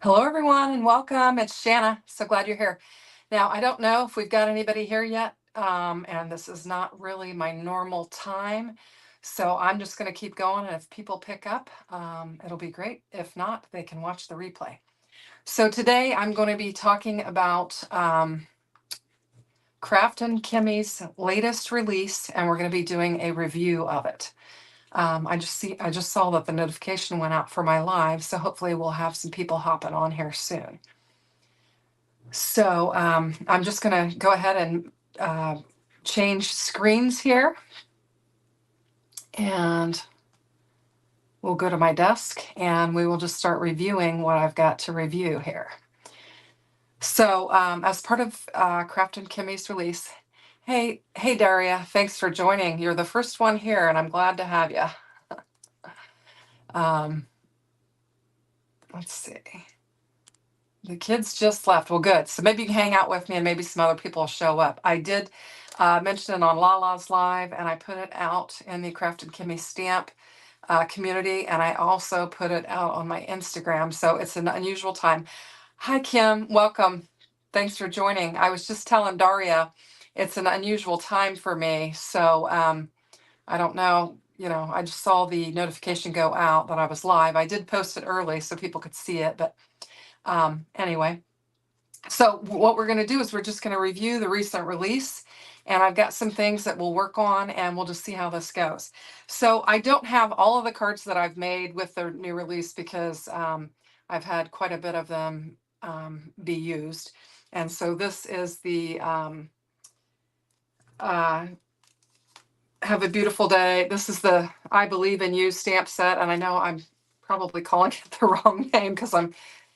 Hello, everyone, and welcome. It's Shanna. So glad you're here. Now, I don't know if we've got anybody here yet, and this is not really my normal time. So I'm just going to keep going, and if people pick up, it'll be great. If not, they can watch the replay. So today I'm going to be talking about Kraftin Kimmie's latest release, and we're going to be doing a review of it. I just saw that the notification went out for my live, so hopefully we'll have some people hopping on here soon. So I'm just going to go ahead and change screens here. And we'll go to my desk and we will just start reviewing what I've got to review here. So as part of Kraftin Kimmie's release, hey Daria, thanks for joining. You're the first one here and I'm glad to have you. Let's see. The kids just left. Well, good. So maybe you can hang out with me and maybe some other people will show up. I did mention it on Lala's Live, and I put it out in the Kraftin Kimmie Stamp community, and I also put it out on my Instagram. So it's an unusual time. Hi, Kim. Welcome. Thanks for joining. I was just telling Daria it's an unusual time for me. So I don't know. I just saw the notification go out that I was live. I did post it early so people could see it, but anyway, so what we're going to do is we're just going to review the recent release, and I've got some things that we'll work on, and we'll just see how this goes. So I don't have all of the cards that I've made with the new release because I've had quite a bit of them be used. And so this is the Have a Beautiful Day. This is the I Believe in You stamp set, and I know I'm probably calling it the wrong name because I'm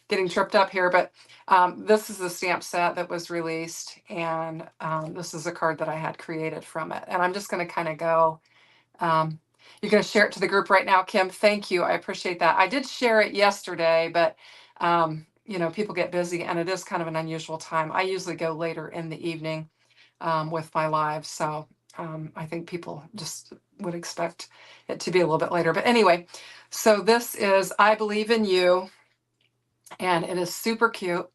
getting tripped up here, but this is the stamp set that was released, and this is a card that I had created from it. And I'm just going to kind of go, you're going to share it to the group right now, Kim. Thank you. I appreciate that. I did share it yesterday, but people get busy, and it is kind of an unusual time. I usually go later in the evening with my live, so I think people just would expect it to be a little bit later. But anyway, so this is I Believe in You, and it is super cute.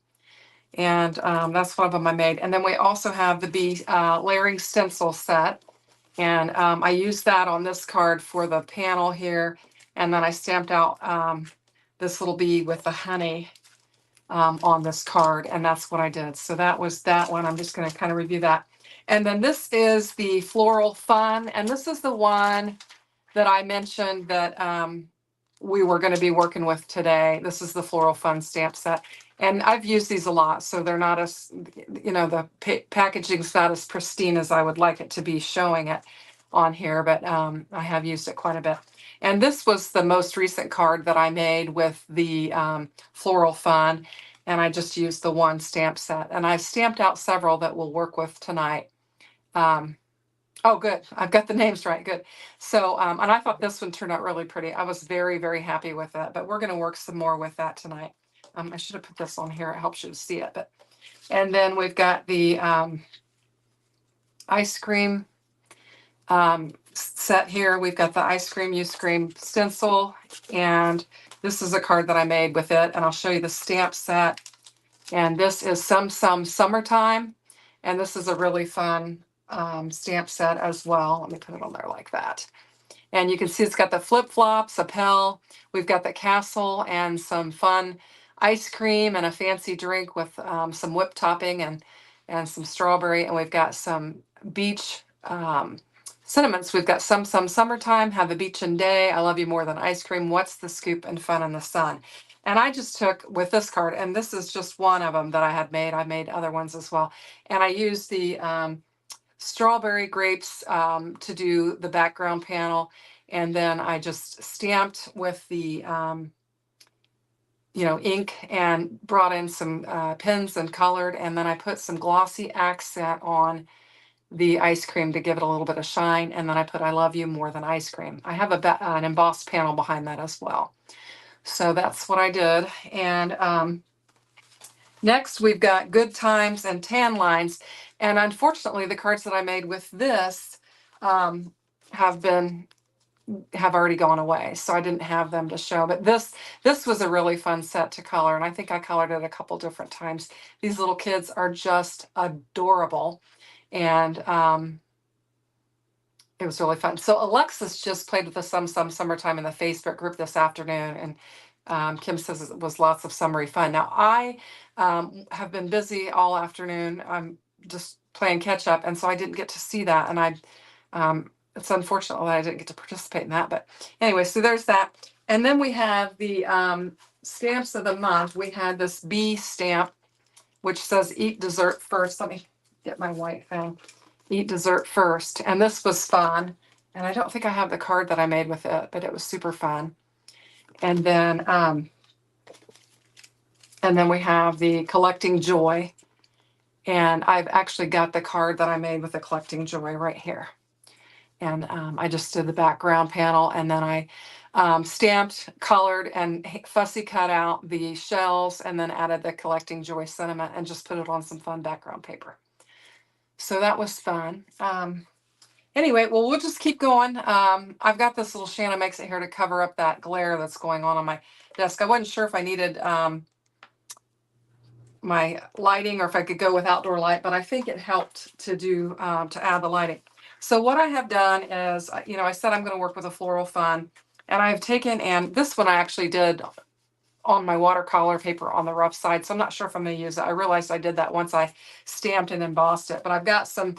And that's one of them I made. And then we also have the Bee layering stencil set. And I used that on this card for the panel here. And then I stamped out this little bee with the honey on this card. And that's what I did. So that was that one. I'm just going to kind of review that. And then this is the Floral Fun. And this is the one that I mentioned that we were going to be working with today. This is the Floral Fun stamp set. And I've used these a lot, so they're not as, the packaging's not as pristine as I would like it to be showing it on here, but I have used it quite a bit. And this was the most recent card that I made with the Floral Fun, and I just used the one stamp set. And I've stamped out several that we'll work with tonight. Oh, good. I've got the names right. Good. So, and I thought this one turned out really pretty. I was very, very happy with it, but we're going to work some more with that tonight. I should have put this on here. It helps you to see it. And then we've got the ice cream set here. We've got the ice cream, you scream stencil. And this is a card that I made with it. And I'll show you the stamp set. And this is Some Summertime. And this is a really fun stamp set as well. Let me put it on there like that. And you can see it's got the flip-flops, a pill. We've got the castle and some fun ice cream and a fancy drink with some whipped topping and some strawberry. And we've got some beach sentiments. We've got Some Summertime, Have a Beach and Day, I Love You More Than Ice Cream, What's the Scoop, and Fun in the Sun. And I just took with this card, and this is just one of them that I had made. I made other ones as well. And I used the strawberry grapes to do the background panel. And then I just stamped with the, ink and brought in some pens and colored. And then I put some glossy accent on the ice cream to give it a little bit of shine. And then I put I Love You More Than Ice Cream. I have an embossed panel behind that as well. So that's what I did. And next we've got Good Times and Tan Lines. And unfortunately, the cards that I made with this have been have already gone away, so I didn't have them to show. But this was a really fun set to color, and I think I colored it a couple different times. These little kids are just adorable, and it was really fun. So Alexis just played with the Summertime in the Facebook group this afternoon, and Kim says it was lots of summery fun. Now I have been busy all afternoon. I'm just playing catch up, and so I didn't get to see that, and it's unfortunate that I didn't get to participate in that. But anyway, so there's that. And then we have the stamps of the month. We had this bee stamp, which says eat dessert first. Let me get my white thing. Eat dessert first. And this was fun. And I don't think I have the card that I made with it, but it was super fun. And then we have the Collecting Joy. And I've actually got the card that I made with the Collecting Joy right here. And I just did the background panel, and then I stamped, colored, and fussy cut out the shells, and then added the Collecting Joy sentiment and just put it on some fun background paper. So that was fun. Anyway, well, we'll just keep going. I've got this little Shanna Makes It here to cover up that glare that's going on my desk. I wasn't sure if I needed my lighting or if I could go with outdoor light, but I think it helped to do to add the lighting. So what I have done is, I said I'm going to work with a Floral Fun, and I've taken, and this one I actually did on my watercolor paper on the rough side, so I'm not sure if I'm going to use it. I realized I did that once I stamped and embossed it, but I've got some,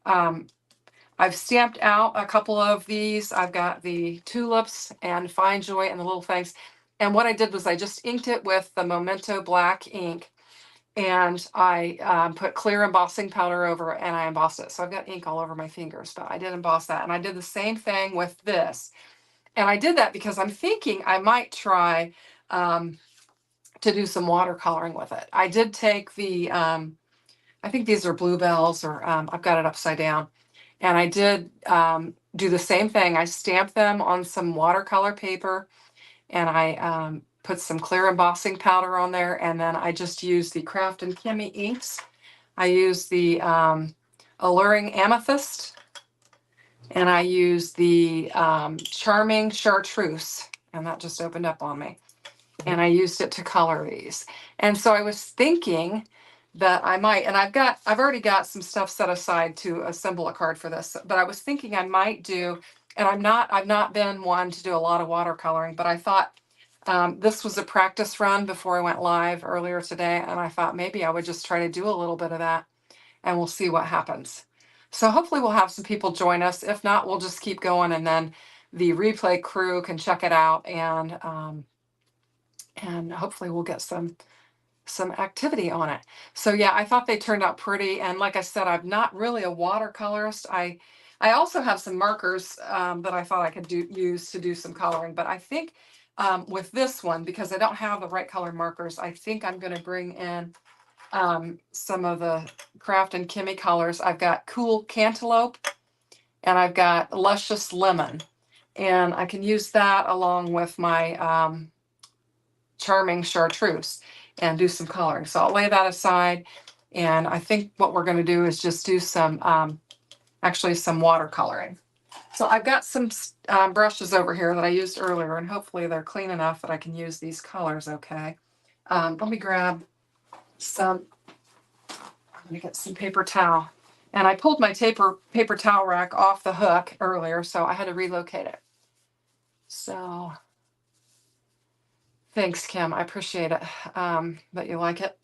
I've stamped out a couple of these. I've got the tulips and Fine Joy and the little things, and what I did was I just inked it with the Memento black ink, and I put clear embossing powder over it, and I embossed it. So I've got ink all over my fingers, but I did emboss that. And I did the same thing with this. And I did that because I'm thinking I might try to do some watercoloring with it. I did take the, I think these are bluebells, or I've got it upside down. And I did do the same thing. I stamped them on some watercolor paper, and I put some clear embossing powder on there, and then I just used the Kraftin Kimmie inks. I used the Alluring Amethyst, and I used the Charming Chartreuse, and that just opened up on me. And I used it to color these. And so I was thinking that I might, and I've already got some stuff set aside to assemble a card for this, but I was thinking I might do, and I've not been one to do a lot of watercoloring, but I thought this was a practice run before I went live earlier today, and I thought maybe I would just try to do a little bit of that, and we'll see what happens. So hopefully we'll have some people join us. If not, we'll just keep going, and then the replay crew can check it out, and hopefully we'll get some activity on it. So yeah, I thought they turned out pretty, and like I said, I'm not really a watercolorist. I also have some markers that I thought I could use to do some coloring, but I think with this one, because I don't have the right color markers, I think I'm going to bring in some of the Kraftin Kimmie colors. I've got Cool Cantaloupe, and I've got Luscious Lemon, and I can use that along with my Charming Chartreuse and do some coloring. So I'll lay that aside, and I think what we're going to do is just do some actually some watercoloring. So I've got some brushes over here that I used earlier, and hopefully they're clean enough that I can use these colors okay. Let me grab some, I'm going to get some paper towel. And I pulled my paper towel rack off the hook earlier, so I had to relocate it. So thanks, Kim. I appreciate it that you like it.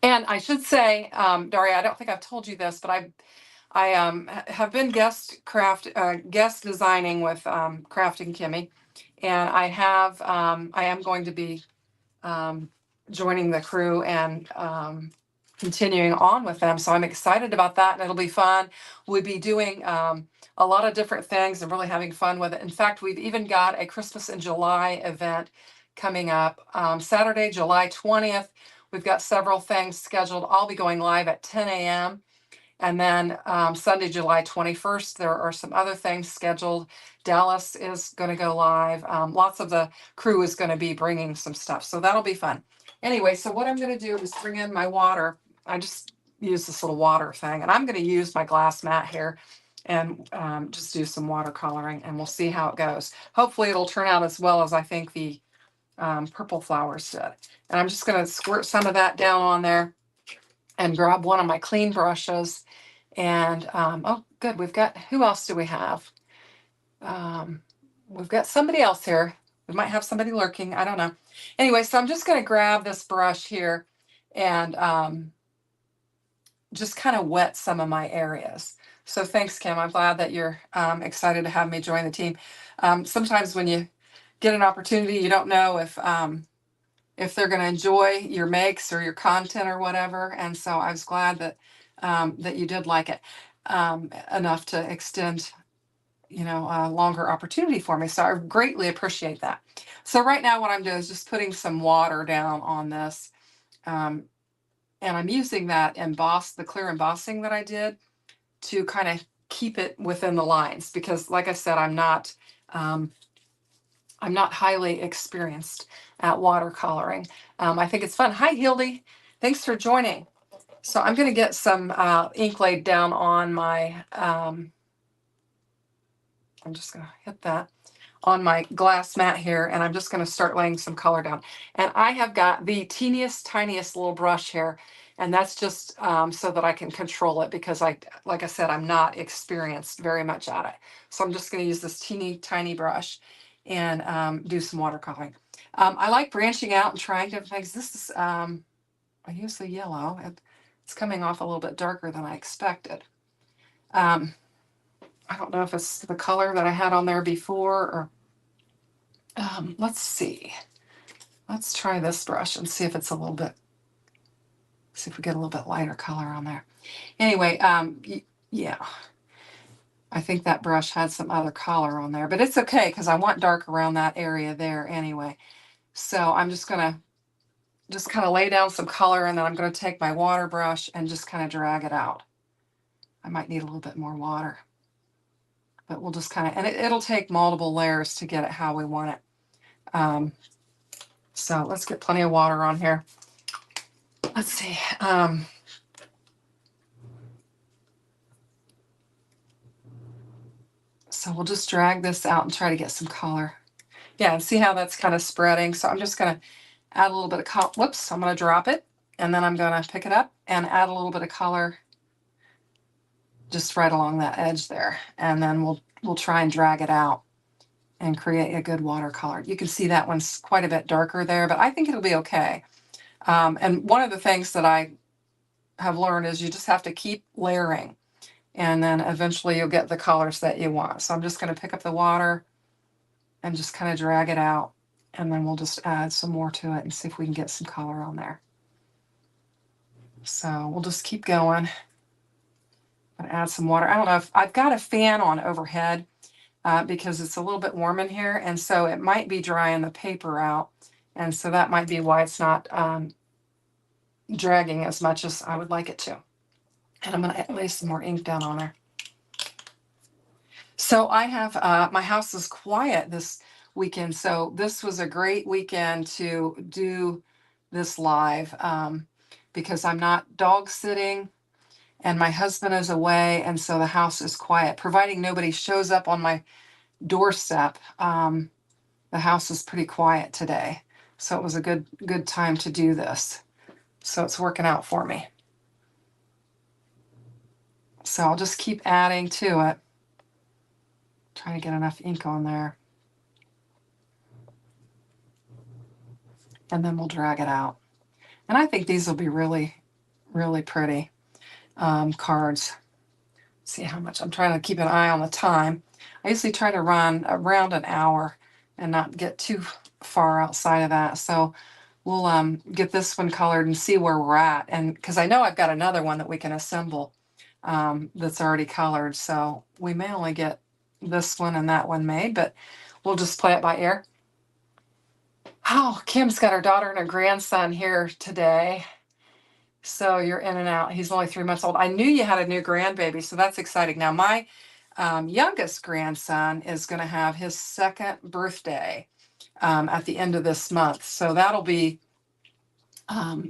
And I should say, Daria, I don't think I've told you this, but I have been guest designing with Kraftin Kimmie, and I am going to be joining the crew and continuing on with them. So I'm excited about that, and it'll be fun. We'll be doing a lot of different things and really having fun with it. In fact, we've even got a Christmas in July event coming up Saturday, July 20th. We've got several things scheduled. I'll be going live at 10 a.m. And then Sunday, July 21st, there are some other things scheduled. Dallas is going to go live. Lots of the crew is going to be bringing some stuff. So that'll be fun. Anyway, so what I'm going to do is bring in my water. I just use this little water thing, and I'm going to use my glass mat here. and just do some watercoloring, and we'll see how it goes. Hopefully it'll turn out as well as I think the purple flowers did. And I'm just going to squirt some of that down on there and grab one of my clean brushes. And oh, good. We've got, who else do we have? We've got somebody else here. We might have somebody lurking. I don't know. Anyway, so I'm just going to grab this brush here and just kind of wet some of my areas. So thanks, Kim. I'm glad that you're excited to have me join the team. Sometimes when you get an opportunity, you don't know if they're going to enjoy your makes or your content or whatever. And so I was glad that that you did like it enough to extend, you know, a longer opportunity for me. So I greatly appreciate that. So right now what I'm doing is just putting some water down on this. And I'm using that the clear embossing that I did to kind of keep it within the lines, because like I said, I'm not highly experienced at watercoloring. I think it's fun. Hi, Hildy. Thanks for joining. So I'm going to get some ink laid down on my, I'm just going to hit that on my glass mat here, and I'm just going to start laying some color down. And I have got the teeniest, tiniest little brush here, and that's just so that I can control it, because like I said, I'm not experienced very much at it. So I'm just going to use this teeny tiny brush and do some watercoloring. I like branching out and trying different things. This is, I use the yellow. It's coming off a little bit darker than I expected. I don't know if it's the color that I had on there before, or let's see. Let's try this brush and see if it's a little bit, see if we get a little bit lighter color on there. Anyway, yeah, I think that brush had some other color on there, but it's okay because I want dark around that area there anyway. So I'm just gonna kind of lay down some color, and then I'm gonna take my water brush and just kind of drag it out. I might need a little bit more water, but we'll just kind of, and it'll take multiple layers to get it how we want it. So let's get plenty of water on here. Let's see. So we'll just drag this out and try to get some color. Yeah, and see how that's kind of spreading. So I'm just going to add a little bit of color. Whoops, I'm going to drop it, and then I'm going to pick it up and add a little bit of color just right along that edge there. And then we'll try and drag it out and create a good watercolor. You can see that one's quite a bit darker there, but I think it'll be okay. And one of the things that I have learned is you just have to keep layering, and then eventually you'll get the colors that you want. So I'm just going to pick up the water and just kind of drag it out, and then we'll just add some more to it and see if we can get some color on there. So we'll just keep going and add some water. I don't know if I've got a fan on overhead because it's a little bit warm in here, and so it might be drying the paper out, and so that might be why it's not dragging as much as I would like it to. And I'm going to lay some more ink down on there. So I have, my house is quiet this weekend. So this was a great weekend to do this live because I'm not dog sitting and my husband is away. And so the house is quiet, providing nobody shows up on my doorstep. The house is pretty quiet today. So it was a good time to do this. So it's working out for me. So I'll just keep adding to it. Trying to get enough ink on there. And then we'll drag it out. And I think these will be really, really pretty cards. See how much, I'm trying to keep an eye on the time. I usually try to run around an hour and not get too far outside of that. So we'll get this one colored and see where we're at. And because I know I've got another one that we can assemble that's already colored. So we may only get this one and that one made, but we'll just play it by ear. Oh, Kim's got her daughter and her grandson here today. So you're in and out. He's only 3 months old. I knew you had a new grandbaby, so that's exciting. Now, my youngest grandson is going to have his second birthday at the end of this month. So that'll be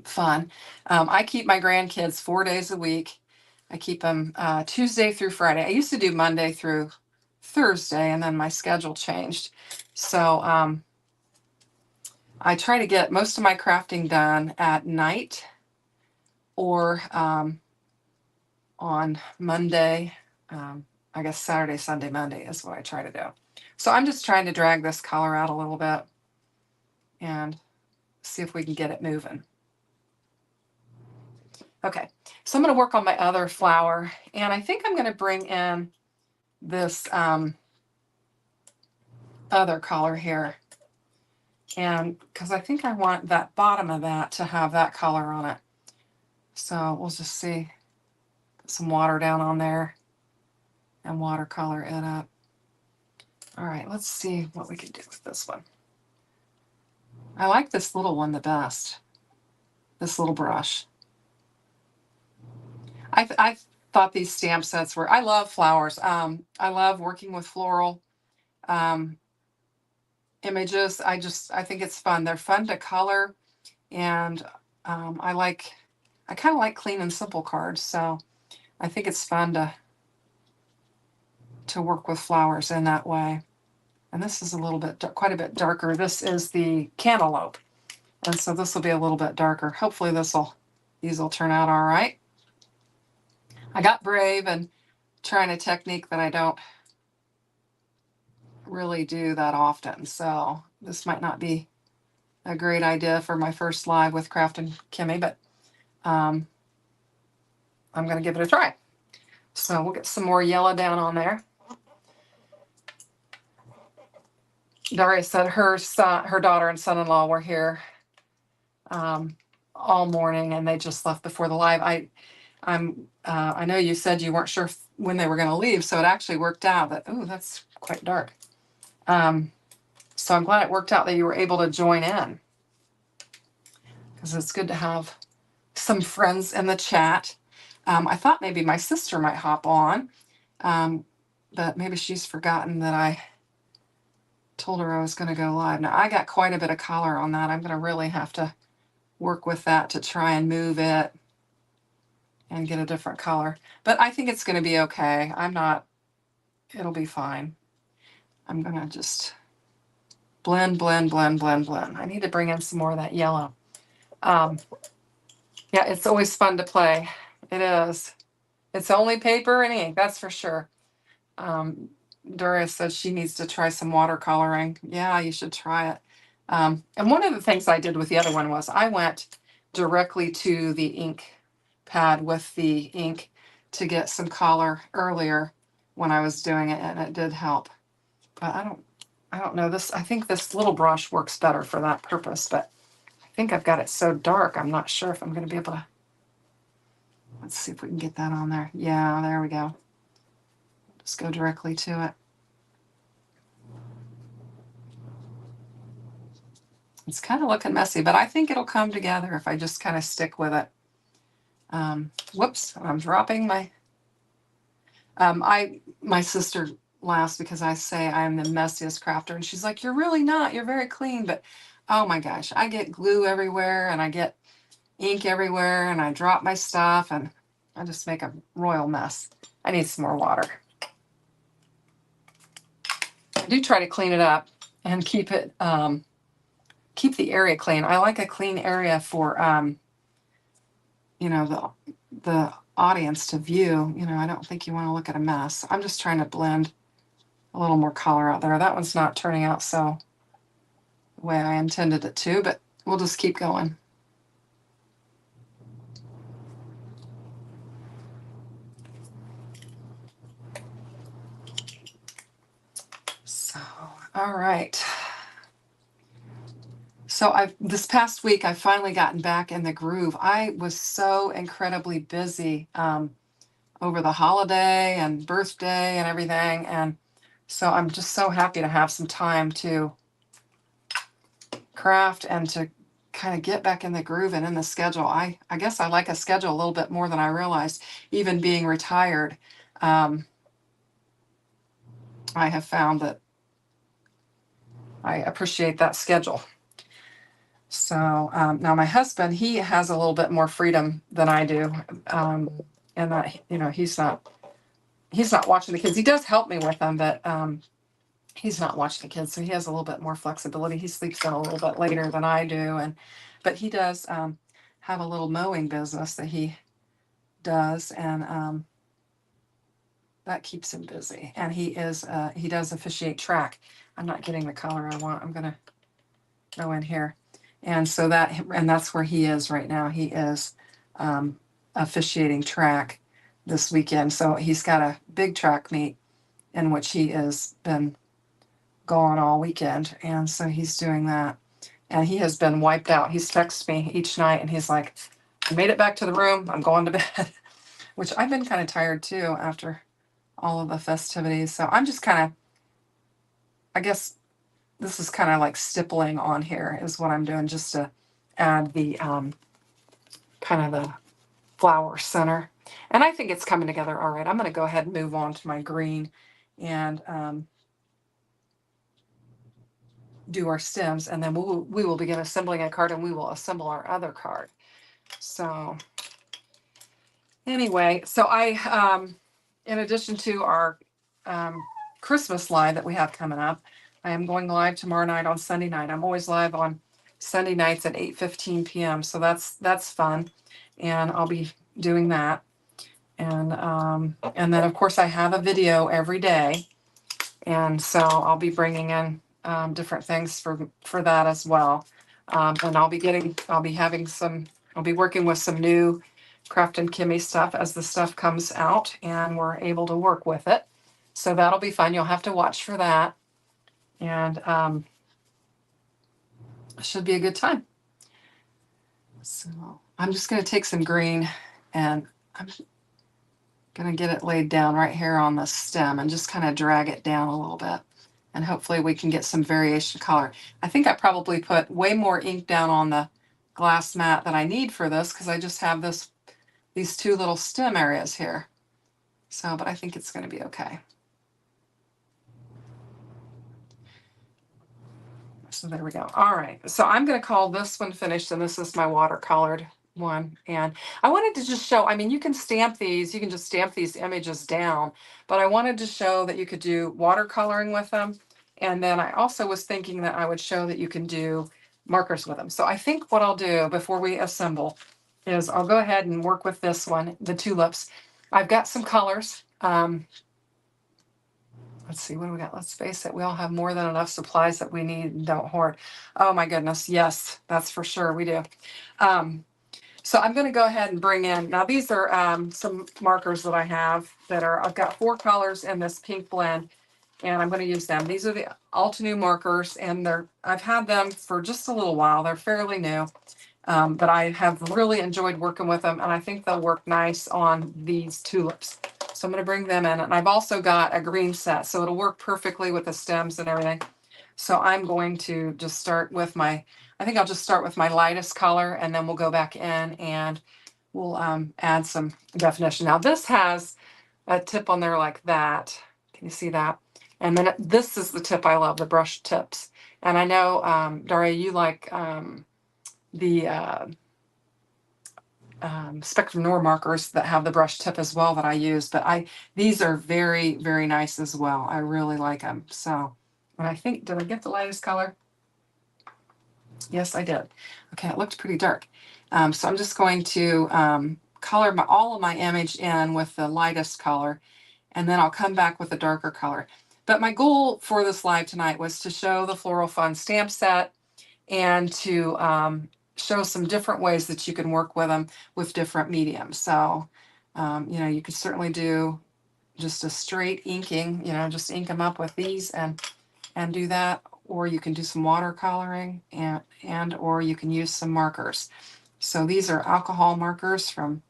fun. I keep my grandkids 4 days a week. I keep them Tuesday through Friday. I used to do Monday through Thursday, and then my schedule changed. So I try to get most of my crafting done at night or on Monday. I guess Saturday, Sunday, Monday is what I try to do. So I'm just trying to drag this color out a little bit and see if we can get it moving. Okay, so I'm going to work on my other flower, and I think I'm going to bring in this other color here, and because I think I want that bottom of that to have that color on it. So we'll just see, put some water down on there and watercolor it up. All right, let's see what we can do with this one. I like this little one the best, this little brush. I thought these stamp sets were, I love flowers. I love working with floral images. I think it's fun. They're fun to color, and I kind of like clean and simple cards. So I think it's fun to work with flowers in that way. And this is a little bit, quite a bit darker. This is the cantaloupe, and so this will be a little bit darker. Hopefully these will turn out all right. I got brave and trying a technique that I don't really do that often. So this might not be a great idea for my first live with Kraftin Kimmie, but I'm going to give it a try. So we'll get some more yellow down on there. Daria said her daughter and son-in-law were here all morning, and they just left before the live. I know you said you weren't sure when they were going to leave, so it actually worked out that, oh, that's quite dark. So I'm glad it worked out that you were able to join in, because it's good to have some friends in the chat. I thought maybe my sister might hop on, but maybe she's forgotten that I told her I was going to go live. Now, I got quite a bit of color on that. I'm going to really have to work with that to try and move it and get a different color. But I think it's going to be okay. It'll be fine. I'm going to just blend, blend, blend, blend, blend. I need to bring in some more of that yellow. Yeah, it's always fun to play. It is. It's only paper and ink, that's for sure. Doris says she needs to try some watercoloring. Yeah, you should try it. And one of the things I did with the other one was I went directly to the ink pad with the ink to get some color earlier when I was doing it, and it did help. But I don't know this. I think this little brush works better for that purpose, but I think I've got it so dark, I'm not sure if I'm going to be able to. Let's see if we can get that on there. Yeah, there we go. Just go directly to it. It's kind of looking messy, but I think it'll come together if I just kind of stick with it. Whoops, I'm dropping my... my sister laughs because I say I'm the messiest crafter, and she's like, you're really not. You're very clean. But oh my gosh, I get glue everywhere, and I get ink everywhere, and I drop my stuff, and I just make a royal mess. I need some more water. I do try to clean it up and keep it, keep the area clean. I like a clean area for, you know, the audience to view. You know, I don't think you want to look at a mess. I'm just trying to blend a little more color out there. That one's not turning out so the way I intended it to, but we'll just keep going. So, all right. So this past week, I've finally gotten back in the groove. I was so incredibly busy over the holiday and birthday and everything. And so I'm just so happy to have some time to craft and to kind of get back in the groove and in the schedule. I guess I like a schedule a little bit more than I realized, even being retired. I have found that I appreciate that schedule. So now my husband, he has a little bit more freedom than I do. and that, you know, he's not watching the kids. He does help me with them, but he's not watching the kids, so he has a little bit more flexibility. He sleeps in a little bit later than I do, but he does have a little mowing business that he does, and that keeps him busy. And he does officiate track. I'm not getting the color I want. I'm gonna go in here, and that's where he is right now. He is officiating track this weekend, so he's got a big track meet in which he has been gone all weekend, and so he's doing that. And he has been wiped out. He's texted me each night, and he's like, I made it back to the room. I'm going to bed, which I've been kind of tired too after all of the festivities. So I'm just kind of, I guess this is kind of like stippling on here is what I'm doing, just to add the kind of the flower center. And I think it's coming together all right. I'm going to go ahead and move on to my green and do our stems, and then we will begin assembling a card, and we will assemble our other card. So anyway, so I, in addition to our Christmas live that we have coming up, I am going live tomorrow night on Sunday night. I'm always live on Sunday nights at 8:15 p.m. So that's fun, and I'll be doing that. And then of course I have a video every day, and so I'll be bringing in different things for that as well. And I'll be working with some new Kraftin Kimmie stuff as the stuff comes out, and we're able to work with it. So that'll be fun. You'll have to watch for that, and it should be a good time. So I'm just going to take some green, and I'm going to get it laid down right here on the stem and just kind of drag it down a little bit. And hopefully we can get some variation of color. I think I probably put way more ink down on the glass mat than I need for this, because I just have these two little stem areas here. So, but I think it's going to be okay. So there we go. All right. So I'm going to call this one finished, and this is my watercolored one. And I wanted to just show, I mean, you can stamp these, you can just stamp these images down, but I wanted to show that you could do watercoloring with them. And then I also was thinking that I would show that you can do markers with them. So I think what I'll do before we assemble is I'll go ahead and work with this one, the tulips. I've got some colors. Let's see, what do we got? Let's face it, we all have more than enough supplies that we need and don't hoard. Oh my goodness, yes, that's for sure, we do. So I'm going to go ahead and bring in, now these are some markers that I have that I've got 4 colors in this pink blend, and I'm going to use them. These are the Altenew markers, and I've had them for just a little while. They're fairly new, but I have really enjoyed working with them, and I think they'll work nice on these tulips. So I'm going to bring them in, and I've also got a green set, so it'll work perfectly with the stems and everything. So I'm going to just start with I think I'll just start with my lightest color, and then we'll go back in and we'll add some definition. Now this has a tip on there like that. Can you see that? And then this is the tip I love, the brush tips. And I know, Daria, you like the Spectrum Noir markers that have the brush tip as well that I use, but these are very, very nice as well. I really like them. So, and I think, did I get the lightest color? Yes, I did. Okay, it looked pretty dark. So I'm just going to color all of my image in with the lightest color, and then I'll come back with a darker color. But my goal for this live tonight was to show the Floral Fun stamp set, and to show some different ways that you can work with them with different mediums. So, you know, you could certainly do just a straight inking, you know, just ink them up with these and do that, or you can do some watercoloring and or you can use some markers. So these are alcohol markers from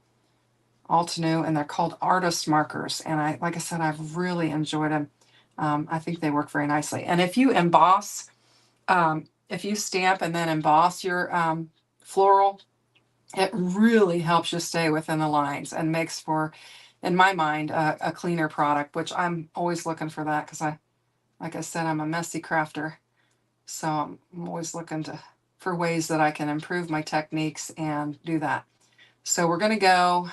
Altenew, and they're called artist markers. And like I said, I've really enjoyed them. I think they work very nicely. And if you emboss, if you stamp and then emboss your floral, it really helps you stay within the lines and makes for, in my mind, a cleaner product, which I'm always looking for that, because like I said, I'm a messy crafter. So I'm always looking for ways that I can improve my techniques and do that. So we're going to go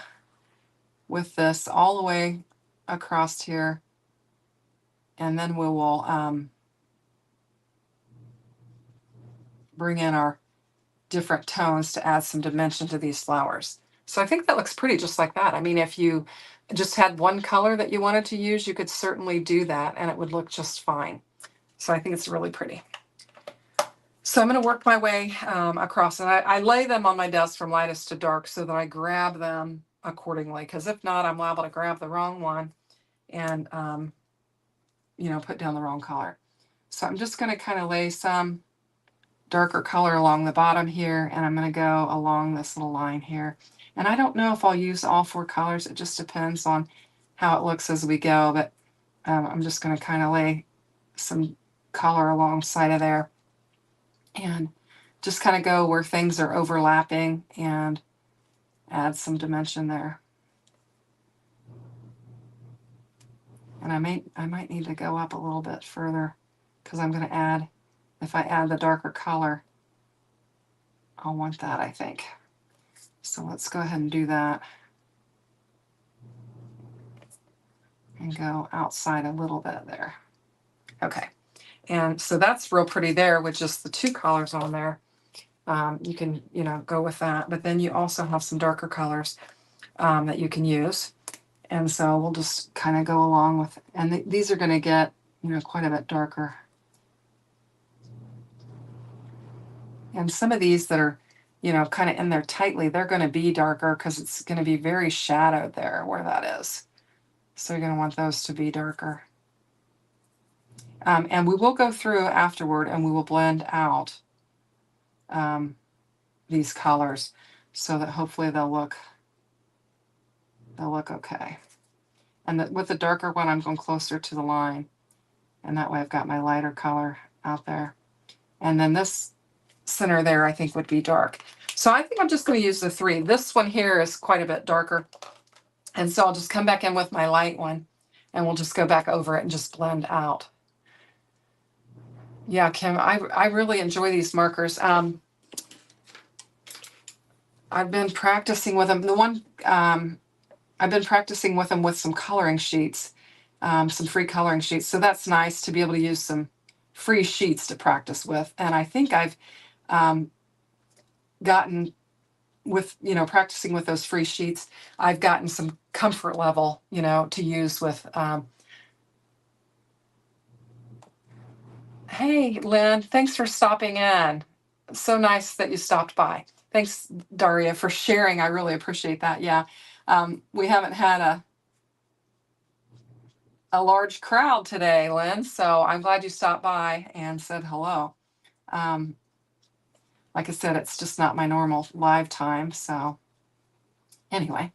with this all the way across here. And then we will bring in our different tones to add some dimension to these flowers. So I think that looks pretty just like that. I mean, if you just had one color that you wanted to use, you could certainly do that and it would look just fine. So I think it's really pretty. So I'm going to work my way across, and I lay them on my desk from lightest to dark so that I grab them accordingly, because if not, I'm liable to grab the wrong one and, you know, put down the wrong color. So I'm just going to kind of lay some darker color along the bottom here, and I'm going to go along this little line here. And I don't know if I'll use all 4 colors. It just depends on how it looks as we go, but I'm just going to kind of lay some color alongside of there and just kind of go where things are overlapping and add some dimension there. And I might need to go up a little bit further, because I'm going to add, if I add the darker color, I'll want that, I think. So let's go ahead and do that and go outside a little bit there. Okay, and so that's real pretty there with just the 2 colors on there. You can, you know, go with that, but then you also have some darker colors that you can use. And so we'll just kind of go along with, and these are going to get, you know, quite a bit darker. And some of these that are, you know, kind of in there tightly, they're going to be darker because it's going to be very shadowed there where that is. So you're going to want those to be darker. And we will go through afterward and we will blend out these colors so that hopefully they'll look okay. And with the darker one, I'm going closer to the line. And that way I've got my lighter color out there. And then this center there, I think, would be dark. So I think I'm just going to use the 3. This one here is quite a bit darker. And so I'll just come back in with my light one and we'll just go back over it and just blend out. Yeah, Kim, I really enjoy these markers. I've been practicing with them. The one I've been practicing with them with some coloring sheets, some free coloring sheets. So that's nice to be able to use some free sheets to practice with. And I think I've gotten with, you know, practicing with those free sheets, I've gotten some comfort level, you know, to use with. Hey, Lynn, thanks for stopping in. So nice that you stopped by. Thanks, Daria, for sharing. I really appreciate that. Yeah, we haven't had a large crowd today, Lynn, so I'm glad you stopped by and said hello. Like I said, it's just not my normal live time, so anyway.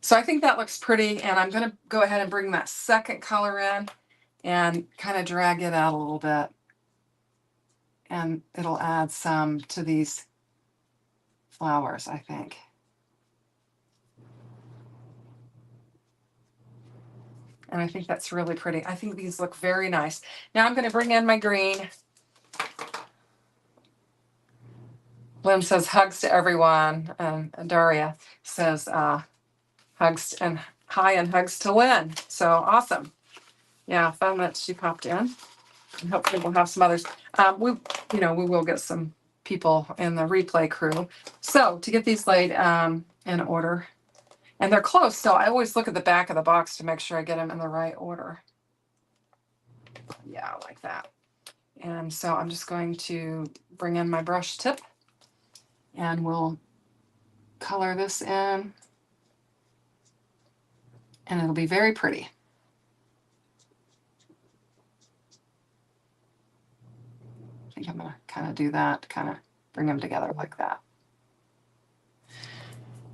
So I think that looks pretty, and I'm going to go ahead and bring that second color in and kind of drag it out a little bit. And it'll add some to these flowers, I think. And I think that's really pretty. I think these look very nice. Now I'm going to bring in my green. Lynn says hugs to everyone. And Daria says hugs and hi and hugs to Lynn. So awesome. Yeah, fun that she popped in. And hopefully we'll have some others. We will get some people in the replay crew. So to get these laid in order, and they're close, so I always look at the back of the box to make sure I get them in the right order. Yeah, like that. And so I'm just going to bring in my brush tip and we'll color this in, and it'll be very pretty. I think I'm going to kind of do that, kind of bring them together like that.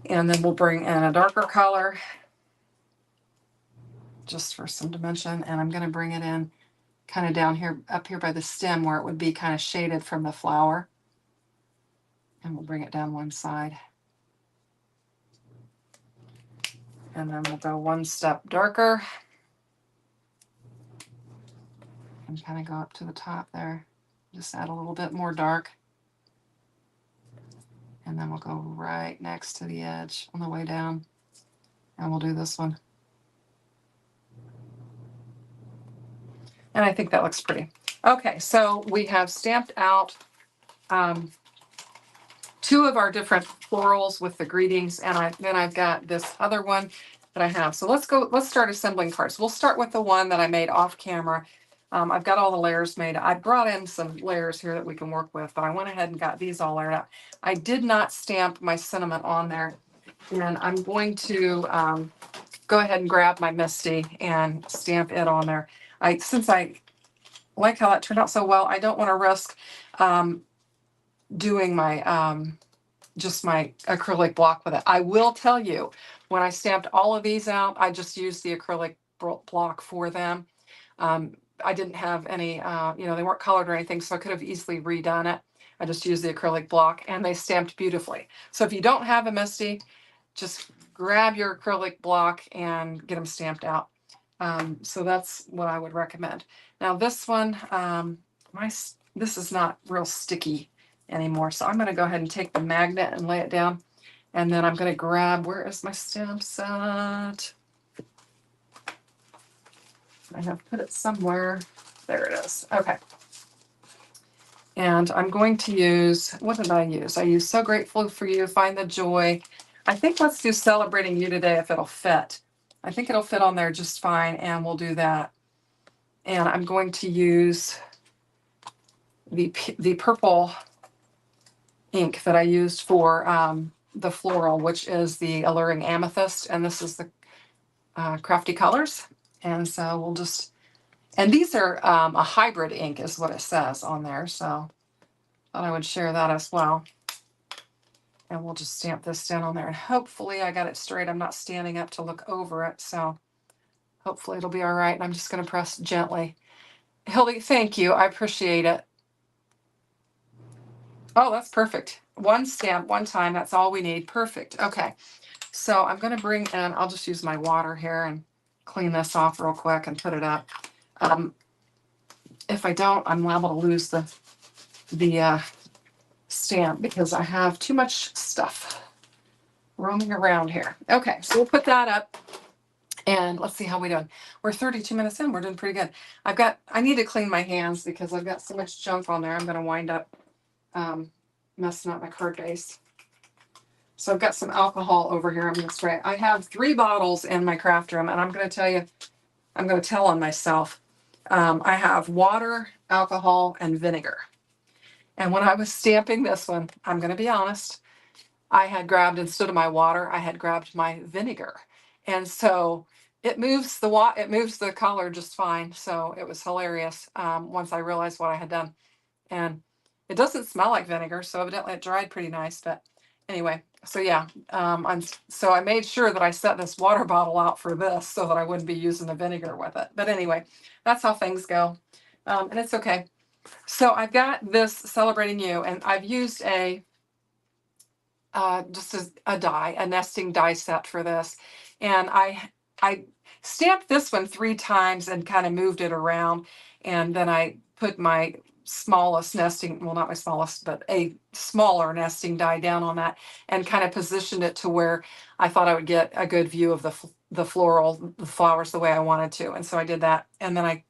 And then we'll bring in a darker color just for some dimension. And I'm going to bring it in kind of down here, up here by the stem where it would be kind of shaded from the flower. And we'll bring it down one side. And then we'll go one step darker. And kind of go up to the top there. Just add a little bit more dark. And then we'll go right next to the edge on the way down And we'll do this one. And I think that looks pretty. Okay, so we have stamped out 2 of our different florals with the greetings, and then I've got this other one that I have. So let's start assembling cards. We'll start with the one that I made off camera. I've got all the layers made. I brought in some layers here that we can work with, but I went ahead and got these all layered out. I did not stamp my sentiment on there, and I'm going to go ahead and grab my Misty and stamp it on there. Since I like how that turned out so well, I don't want to risk doing my just my acrylic block with it. I will tell you, when I stamped all of these out, I just used the acrylic block for them. I didn't have any, they weren't colored or anything, so I could have easily redone it. I just used the acrylic block, and they stamped beautifully. So if you don't have a Misty, just grab your acrylic block and get them stamped out. So that's what I would recommend. Now this one, this is not real sticky anymore. So I'm going to go ahead and take the magnet and lay it down. And then I'm going to grab, where is my stamp set? I have put it somewhere. There it is. Okay. And I'm going to use, what did I use? I used So Grateful for You, Find the Joy. I think let's do Celebrating You today if it'll fit. I think it'll fit on there just fine, and we'll do that. And I'm going to use the purple ink that I used for the floral, which is the Alluring Amethyst, and this is the Crafty Colors. And so we'll just, and these are a hybrid ink is what it says on there, so thought I would share that as well. And we'll just stamp this down on there, and hopefully I got it straight. I'm not standing up to look over it, so hopefully it'll be all right. And I'm just going to press gently. Hildy, thank you. I appreciate it. Oh, that's perfect. One stamp, one time. That's all we need. Perfect. Okay. So I'm going to bring in, I'll just use my water here and clean this off real quick and put it up. If I don't, I'm liable to lose the stamp because I have too much stuff roaming around here. Okay. So we'll put that up. And let's see how we're doing. We're 32 minutes in. We're doing pretty good. I need to clean my hands because I've got so much junk on there. I'm going to wind up messing up my card base. So I've got some alcohol over here. I'm going to spray. I have 3 bottles in my craft room, and I'm going to tell you, I'm going to tell on myself. I have water, alcohol, and vinegar. And when I was stamping this one, I'm going to be honest, I had grabbed, instead of my water, I had grabbed my vinegar. And so it moves the color just fine. So it was hilarious once I realized what I had done. And it doesn't smell like vinegar, so evidently it dried pretty nice. But anyway, so yeah, so I made sure that I set this water bottle out for this so that I wouldn't be using the vinegar with it. But anyway, that's how things go. And it's okay. So I've got this Celebrating You, and I've used just a die, a nesting die set for this. And I stamped this one 3 times and kind of moved it around. And then I put my smallest nesting, well, not my smallest, but a smaller nesting die down on that and kind of positioned it to where I thought I would get a good view of the flowers the way I wanted to. And so I did that. And then I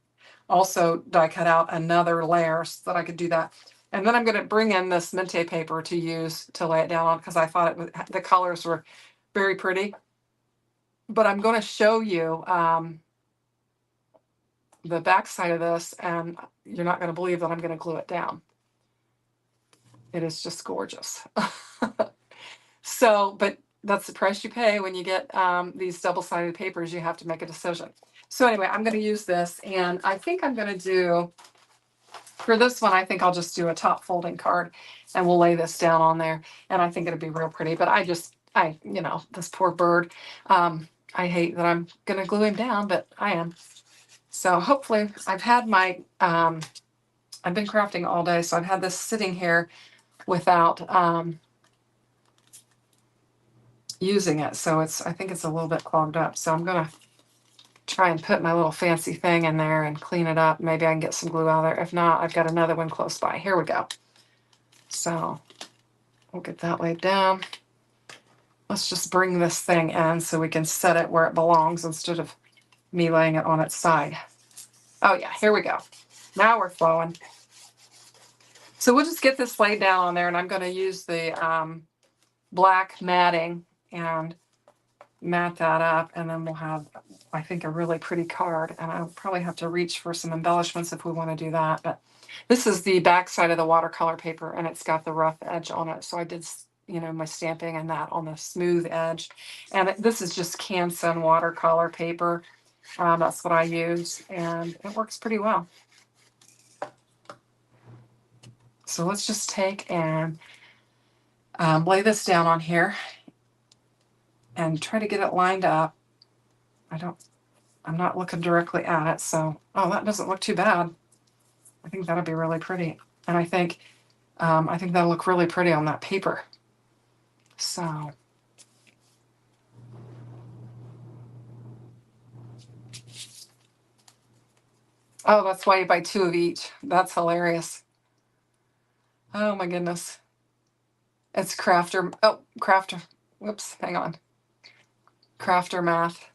also die cut out another layer so that I could do that. And then I'm going to bring in this Mente paper to use to lay it down on because I thought the colors were very pretty. But I'm going to show you the back side of this, and you're not going to believe that I'm going to glue it down. It is just gorgeous. So, but that's the price you pay when you get these double-sided papers. You have to make a decision. So anyway, I'm going to use this, and I think I'm going to do, for this one, I think I'll just do a top folding card, and we'll lay this down on there, and I think it'll be real pretty. But this poor bird, I hate that I'm going to glue him down, but I am. So hopefully I've had my, I've been crafting all day, so I've had this sitting here without using it. So I think it's a little bit clogged up. So I'm going to try and put my little fancy thing in there and clean it up. Maybe I can get some glue out of there. If not, I've got another one close by. Here we go. So we'll get that laid down. let's just bring this thing in so we can set it where it belongs instead of me laying it on its side. Oh yeah, here we go. Now we're flowing. So we'll just get this laid down on there, and I'm going to use the black matting and mat that up, and then we'll have, I think, a really pretty card. And I'll probably have to reach for some embellishments if we want to do that. But this is the back side of the watercolor paper, and it's got the rough edge on it. So I did, you know, my stamping and that on the smooth edge. And this is just Canson watercolor paper. That's what I use, and it works pretty well. So let's just take and lay this down on here and try to get it lined up. I'm not looking directly at it, so, oh, that doesn't look too bad. I think that'll be really pretty. And I think that'll look really pretty on that paper. So, oh, that's why you buy 2 of each. That's hilarious. Oh my goodness. It's Crafter. Whoops, hang on. Crafter math.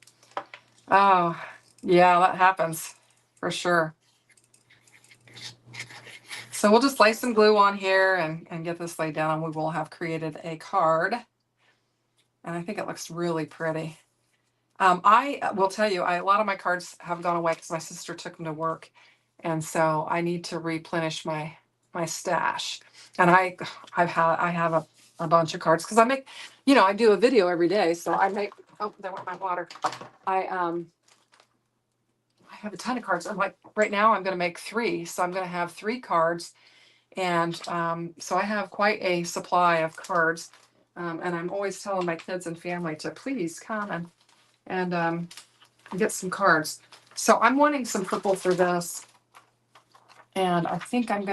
Oh, yeah, that happens for sure. So we'll just lay some glue on here and get this laid down, and we will have created a card. And I think it looks really pretty. I will tell you, a lot of my cards have gone away because my sister took them to work. And so I need to replenish my stash. And I have a bunch of cards because I make, you know, I do a video every day. So I make, oh, there went my water. I have a ton of cards. I'm like, right now I'm going to make 3. So I'm going to have 3 cards. And so I have quite a supply of cards. And I'm always telling my kids and family to please come and get some cards. So I'm wanting some purple for this. And I think I'm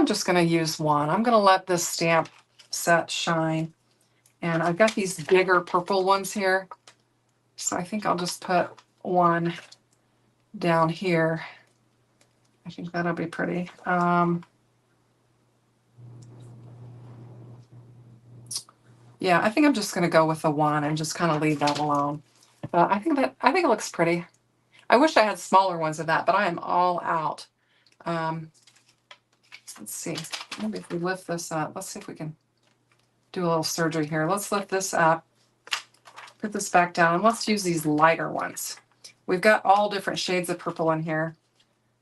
just going to use one. I'm going to let this stamp set shine. And I've got these bigger purple ones here. So I think I'll just put one down here. I think that'll be pretty. Yeah, I think I'm just going to go with the one and just kind of leave that alone. But I think it looks pretty. I wish I had smaller ones of that, but I am all out. Let's see. Maybe if we lift this up, let's see if we can do a little surgery here. Let's lift this up, put this back down, and let's use these lighter ones. We've got all different shades of purple in here.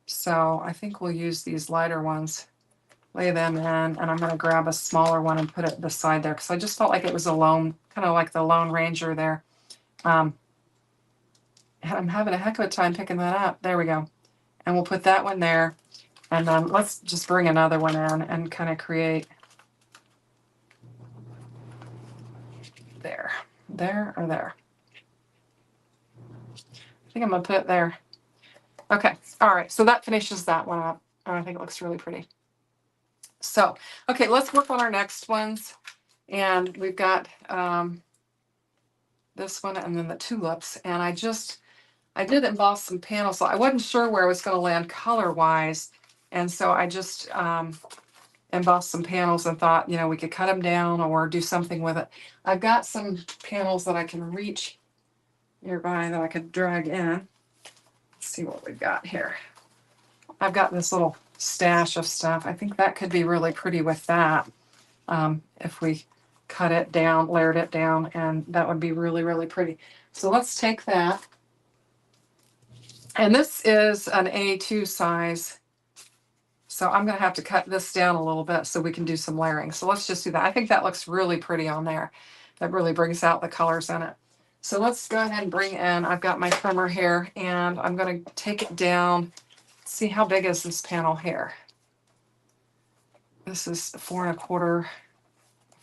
So I think we'll use these lighter ones, lay them in, and I'm going to grab a smaller one and put it beside there because I just felt like it was a lone, kind of like the Lone Ranger there. I'm having a heck of a time picking that up. There we go. And we'll put that one there. And then let's just bring another one in and kind of create there or there. I think I'm going to put it there. Okay. All right. So that finishes that one up. And I think it looks really pretty. So, okay, let's work on our next ones. And we've got this one and then the tulips. And I did emboss some panels. So I wasn't sure where I was going to land color-wise. And so I just embossed some panels and thought, you know, we could cut them down or do something with it. I've got some panels that I can reach nearby that I could drag in. Let's see what we've got here. I've got this little stash of stuff. I think that could be really pretty with that. If we cut it down, layered it down, and that would be really, really pretty. So let's take that. And this is an A2 size. So I'm going to have to cut this down a little bit so we can do some layering. So let's just do that. I think that looks really pretty on there. That really brings out the colors in it. So let's go ahead and bring in, I've got my trimmer here, and I'm going to take it down. See how big is this panel here. This is 4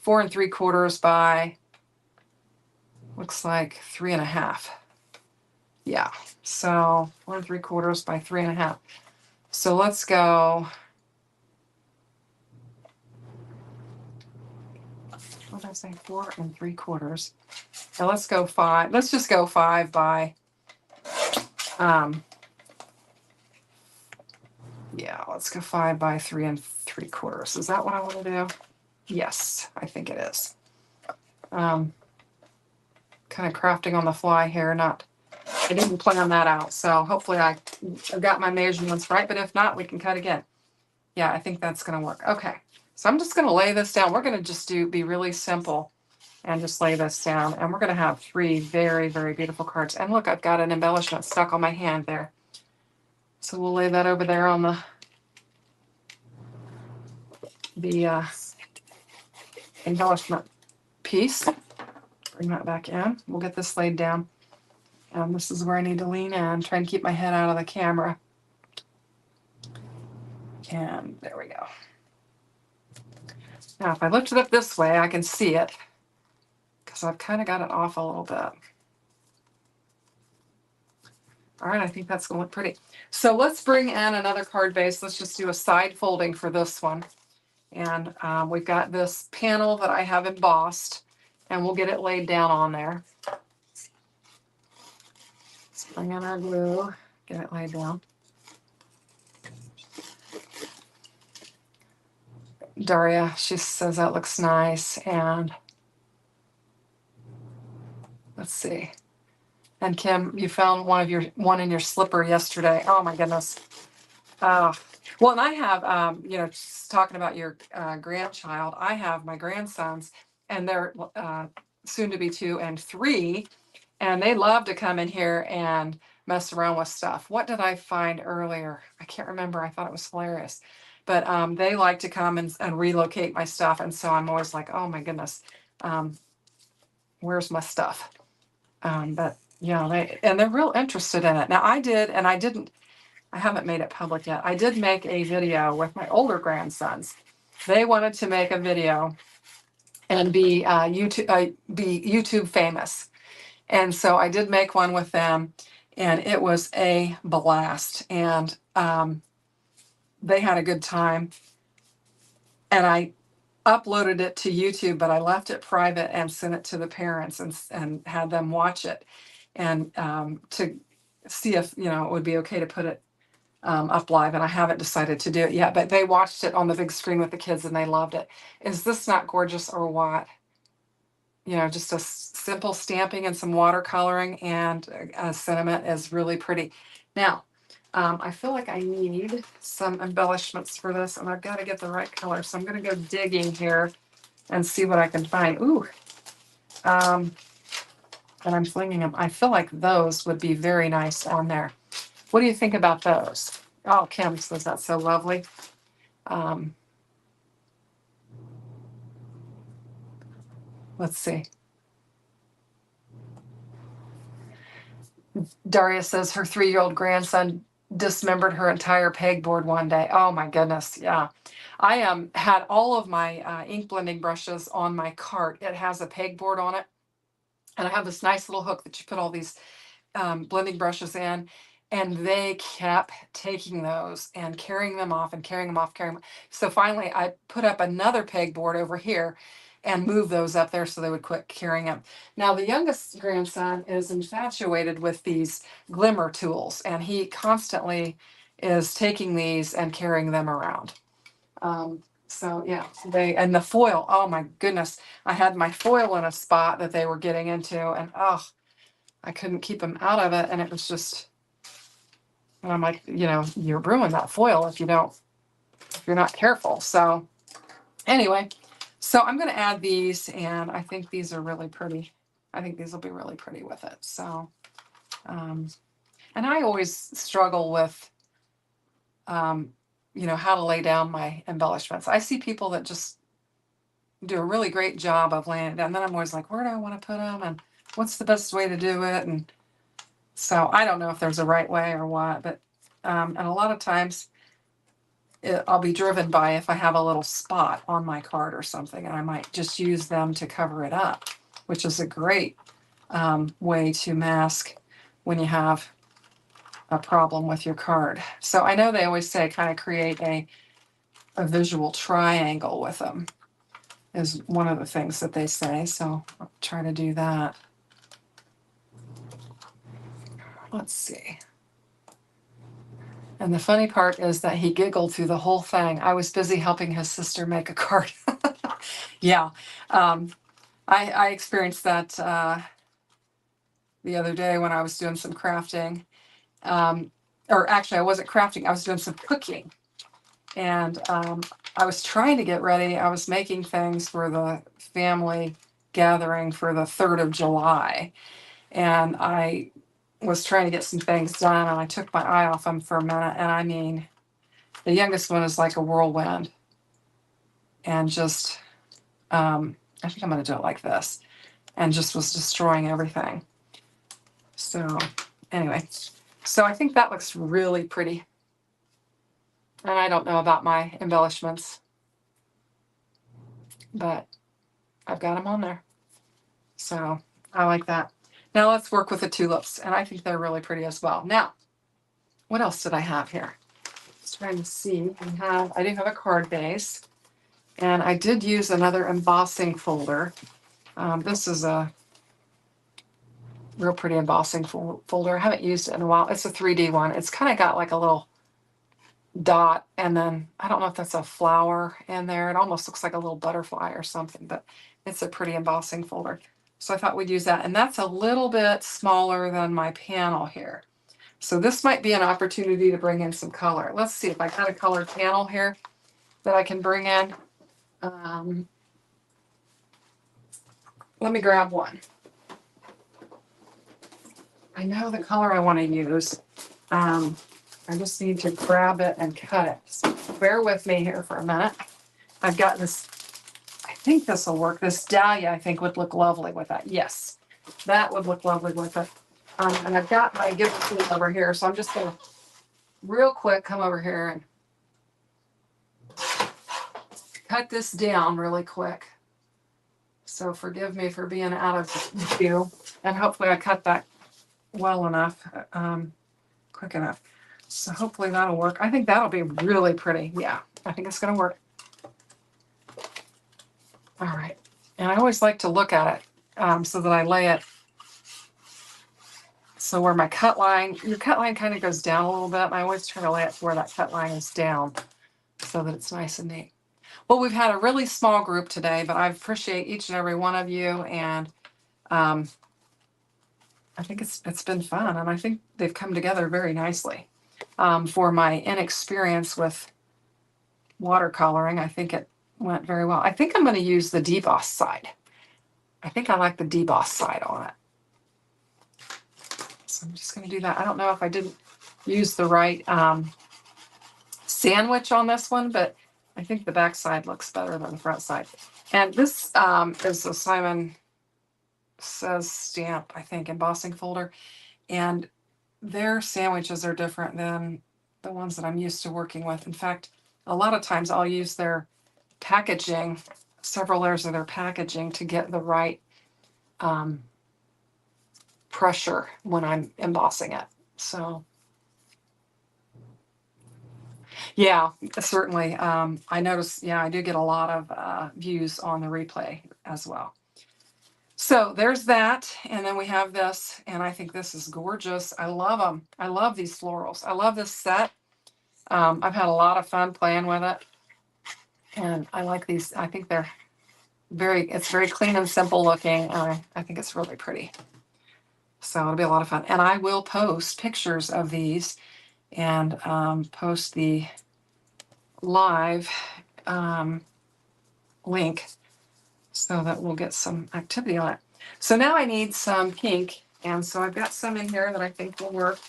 3/4 by, looks like 3.5. Yeah, so 4 3/4 by 3.5. So let's go, what did I say, 4 3/4. Now let's go 5. Let's just go 5 by, yeah, let's go 5 by 3 3/4. Is that what I want to do? Yes, I think it is. kind of crafting on the fly here. I didn't plan that out. So hopefully I've got my measurements right, but if not, we can cut again. Yeah, I think that's going to work. Okay. So I'm just going to lay this down. We're going to just be really simple and just lay this down. And we're going to have 3 very, very beautiful cards. And look, I've got an embellishment stuck on my hand there. So we'll lay that over there on the embellishment piece. Bring that back in. We'll get this laid down. And this is where I need to lean in, try and keep my head out of the camera. And there we go. Now, if I lift it up this way, I can see it because I've kind of got it off a little bit. All right, I think that's going to look pretty. So let's bring in another card base. Let's just do a side folding for this one. And we've got this panel that I have embossed, and we'll get it laid down on there. Let's bring in our glue, get it laid down. Daria, she says that looks nice. And let's see. And Kim, you found one in your slipper yesterday. Oh my goodness. Well, and I have, just talking about your grandchild, I have my grandsons, and they're soon to be 2 and 3, and they love to come in here and mess around with stuff. What did I find earlier? I can't remember. I thought it was hilarious. But they like to come and relocate my stuff, and so I'm always like, oh my goodness, where's my stuff? But yeah, they're real interested in it. Now I haven't made it public yet. I did make a video with my older grandsons. They wanted to make a video and be YouTube famous. And so I did make one with them, and it was a blast. And they had a good time. And I uploaded it to YouTube, but I left it private and sent it to the parents and had them watch it, and to see if it would be okay to put it up live. And I haven't decided to do it yet, but they watched it on the big screen with the kids and they loved it. Is this not gorgeous or what? Just a simple stamping and some watercoloring and sentiment is really pretty. Now, I feel like I need some embellishments for this, and I've got to get the right color. So I'm going to go digging here and see what I can find. Ooh. And I'm flinging them. I feel like those would be very nice on there. What do you think about those? Oh, Kim says that's so lovely. Let's see. Daria says her 3-year-old grandson dismembered her entire pegboard one day. Oh my goodness, yeah. I had all of my ink blending brushes on my cart. It has a pegboard on it, and I have this nice little hook that you put all these blending brushes in, and they kept taking those and carrying them off and carrying them off, So finally I put up another pegboard over here and moved those up there so they would quit carrying them. Now the youngest grandson is infatuated with these glimmer tools, and he constantly is taking these and carrying them around. So yeah, and the foil, oh my goodness, I had my foil in a spot that they were getting into, and I couldn't keep them out of it, and it was just, and I'm like, you ruin that foil if you're not careful. So anyway, so I'm going to add these, and I think these are really pretty. I think these will be really pretty with it. So, and I always struggle with, how to lay down my embellishments. I see people that just do a really great job of laying it down, and then I'm always like, where do I want to put them, and what's the best way to do it? And so I don't know if there's a right way or what, but and a lot of times I'll be driven by if I have a little spot on my card or something, and I might just use them to cover it up, which is a great way to mask when you have a problem with your card. So I know they always say kind of create a visual triangle with them is one of the things that they say. So I'll try to do that. Let's see. And the funny part is that he giggled through the whole thing. I was busy helping his sister make a card. Yeah. I experienced that the other day when I was doing some crafting. Or actually, I wasn't crafting, I was doing some cooking. And I was trying to get ready. I was making things for the family gathering for the 3rd of July. And I was trying to get some things done, and I took my eye off them for a minute. And I mean, the youngest one is like a whirlwind. And just, I think I'm going to do it like this. And just was destroying everything. So anyway, so I think that looks really pretty. And I don't know about my embellishments, but I've got them on there. So I like that. Now let's work with the tulips, and I think they're really pretty as well. Now, what else did I have here? Just trying to see. I do have a card base, and I did use another embossing folder. This is a real pretty embossing folder. I haven't used it in a while. It's a 3D one. It's kind of got like a little dot, and then I don't know if that's a flower in there. It almost looks like a little butterfly or something, but it's a pretty embossing folder. So I thought we'd use that. And that's a little bit smaller than my panel here. So this might be an opportunity to bring in some color. Let's see if I got a colored panel here that I can bring in. Let me grab one. I know the color I want to use. I just need to grab it and cut it. So bear with me here for a minute. I've got this, I think this will work. This dahlia, I think, would look lovely with that. Yes, that would look lovely with it. And I've got my giver tool over here, so I'm just going to real quick come over here and cut this down really quick. So forgive me for being out of view, and hopefully I cut that well enough, quick enough. So hopefully that'll work. I think that'll be really pretty. Yeah, I think it's going to work. All right. And I always like to look at it so that I lay it. So where my cut line, your cut line kind of goes down a little bit. And I always try to lay it where that cut line is down so that it's nice and neat. Well, we've had a really small group today, but I appreciate each and every one of you. And I think it's been fun. And I think they've come together very nicely. For my inexperience with watercoloring, I think it went very well. I think I'm going to use the deboss side. I think I like the deboss side on it. So I'm just going to do that. I don't know if I didn't use the right sandwich on this one, but I think the back side looks better than the front side. And this is a Simon Says stamp, I think, embossing folder. And their sandwiches are different than the ones that I'm used to working with. In fact, a lot of times I'll use their packaging, several layers of their packaging to get the right pressure when I'm embossing it. So yeah, certainly. I notice, yeah, I do get a lot of views on the replay as well. So there's that. And then we have this, and I think this is gorgeous. I love them. I love these florals. I love this set. I've had a lot of fun playing with it. And I like these. I think they're it's very clean and simple looking. And I think it's really pretty. So it'll be a lot of fun. And I will post pictures of these and post the live link so that we'll get some activity on it. So now I need some pink. And so I've got some in here that I think will work.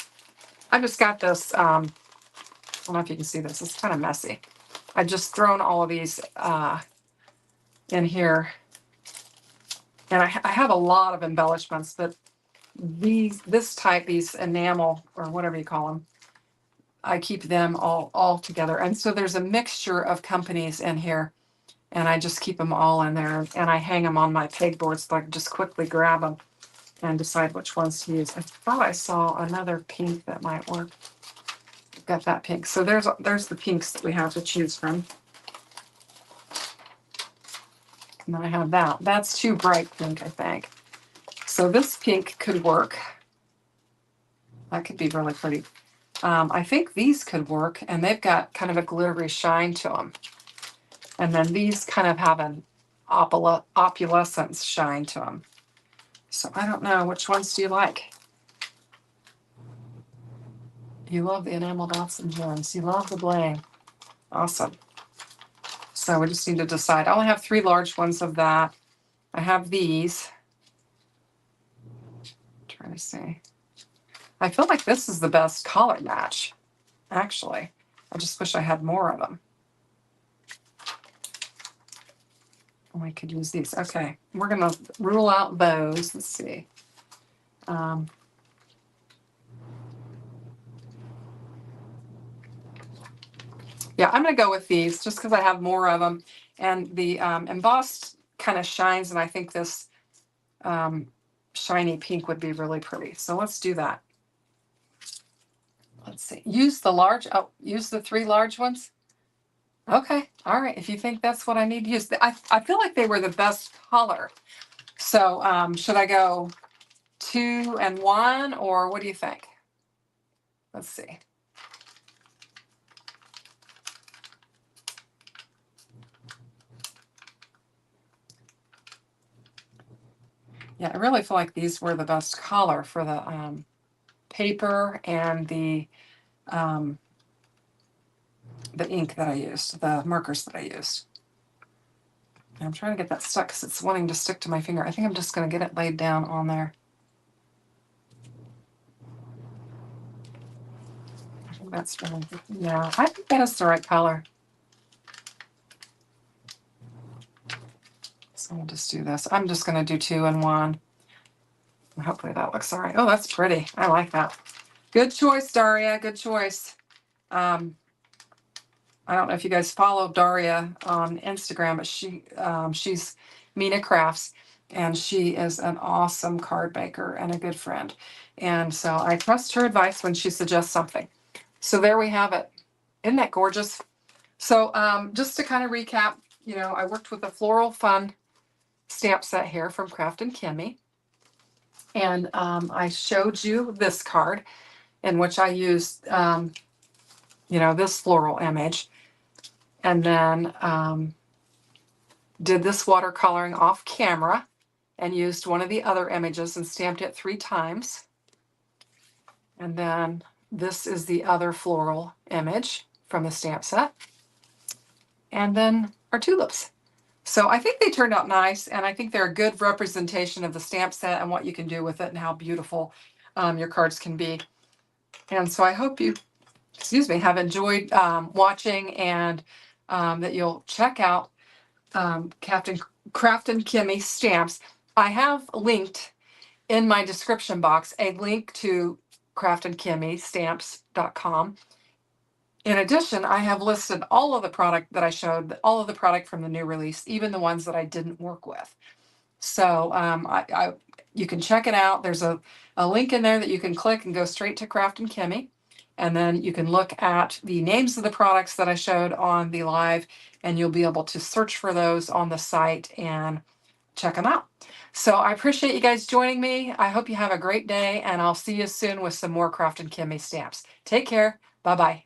I just got this, I don't know if you can see this. It's kind of messy. I just thrown all of these in here. And I have a lot of embellishments, but this type, these enamel or whatever you call them, I keep them all together. And so there's a mixture of companies in here, and I just keep them all in there, and I hang them on my pegboard so I can just quickly grab them and decide which ones to use. I thought I saw another pink that might work. Got that pink. So there's the pinks that we have to choose from. And then I have that. That's too bright pink, I think. So this pink could work. That could be really pretty. I think these could work, and they've got kind of a glittery shine to them. And then these kind of have opulescence shine to them. So I don't know, which ones do you like? You love the enamel dots and gems. You love the bling. Awesome. So we just need to decide. I only have 3 large ones of that. I have these. Trying to see. I feel like this is the best color match, actually. I just wish I had more of them. We could use these. Okay, we're going to rule out those. Let's see. Yeah, I'm going to go with these just because I have more of them. And the embossed kind of shines, and I think this shiny pink would be really pretty. So let's do that. Let's see. Use the 3 large ones. Okay, all right. If you think that's what I need to use. I feel like they were the best color. So should I go 2 and 1, or what do you think? Let's see. Yeah, I really feel like these were the best color for the paper and the ink that I used, the markers that I used. I'm trying to get that stuck because it's wanting to stick to my finger. I think I'm just going to get it laid down on there. I think that's really, yeah, I think that is the right color. So we'll just do this. I'm just going to do 2 and 1. And hopefully that looks all right. Oh, that's pretty. I like that. Good choice, Daria. Good choice. I don't know if you guys follow Daria on Instagram, but she's Mina Crafts, and she is an awesome card maker and a good friend. And so I trust her advice when she suggests something. So there we have it. Isn't that gorgeous? So just to kind of recap, I worked with the Floral Fun stamp set here from Kraftin Kimmie. And I showed you this card in which I used, this floral image. And then did this watercoloring off camera and used one of the other images and stamped it 3 times. And then this is the other floral image from the stamp set. And then our tulips. So I think they turned out nice, and I think they're a good representation of the stamp set and what you can do with it and how beautiful your cards can be. And so I hope you, have enjoyed watching, and that you'll check out Kraftin Kimmie Stamps. I have linked in my description box a link to kraftinkimmie.stamps.com. In addition, I have listed all of the product that I showed, all of the product from the new release, even the ones that I didn't work with. So you can check it out. There's a link in there that you can click and go straight to Kraftin Kimmie. And then you can look at the names of the products that I showed on the live, and you'll be able to search for those on the site and check them out. So I appreciate you guys joining me. I hope you have a great day, and I'll see you soon with some more Kraftin Kimmie stamps. Take care. Bye-bye.